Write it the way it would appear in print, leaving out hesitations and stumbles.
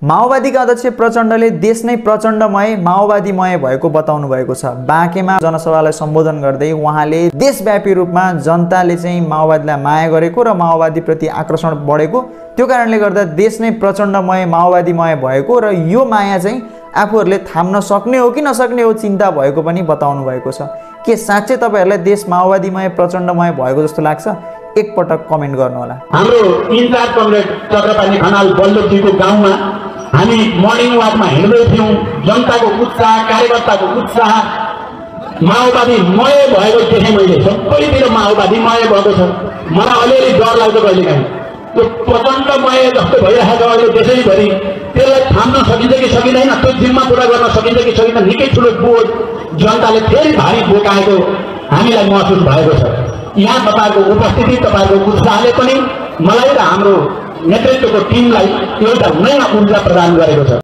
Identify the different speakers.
Speaker 1: माओवादीका अध्यक्ष प्रचण्डले देश नै प्रचण्डमय माओवादीमय भएको बताउनु भएको छ। बाँकेमा जनसभालाई सम्बोधन गर्दै उहाँले देशव्यापी रूपमा जनताले चाहिँ माओवादीलाई माया गरेको र माओवादीप्रति आकर्षण बढेको, त्यो कारणले गर्दा देश नै प्रचण्डमय माओवादीमय भएको र यो माया चाहिँ आफूहरूले थाम्न सक्ने हो कि नसक्ने हो चिन्ता भएको पनि बताउनु भएको छ। के साँच्चै तपाईहरुलाई देश माओवादीमय प्रचण्डमय भएको जस्तो लाग्छ? एकपटक कमेन्ट गर्नुहोला।
Speaker 2: हाम्रो इन्चार्ज कमरेड चक्रपाणी खनाल बल्लभजीको गाउँमा हामी मर्निङ वाकमा हिँड्दै थियौं। जनताको उत्साह, कार्यकर्ताको उत्साह माओवादीमय भएको देखेँ मैले। सबैतिर माओवादीमय भएको छ। मलाई अलिअलि डर लाग्छ कहिलेकाहीँ त्यो प्रचण्डमय जस्तो भइरहेको अहिले देशैभरि। त्यसलाई थाम्न सकिन्छ कि सकिँदैन, त्यो जिम्मा पुरा गर्न सकिन्छ कि सकिँदैन, निकै ठुलो बोझ जनताले फेरि भारी बोकाएको हामीलाई महसुस भएको छ। यहाँ तपाईहरुको उपस्थिति, तपाईहरुको उत्साहले पनि मलाई र हाम्रो नेतृत्वको टिमलाई एउटा नयाँ ऊर्जा प्रदान गरेको छ।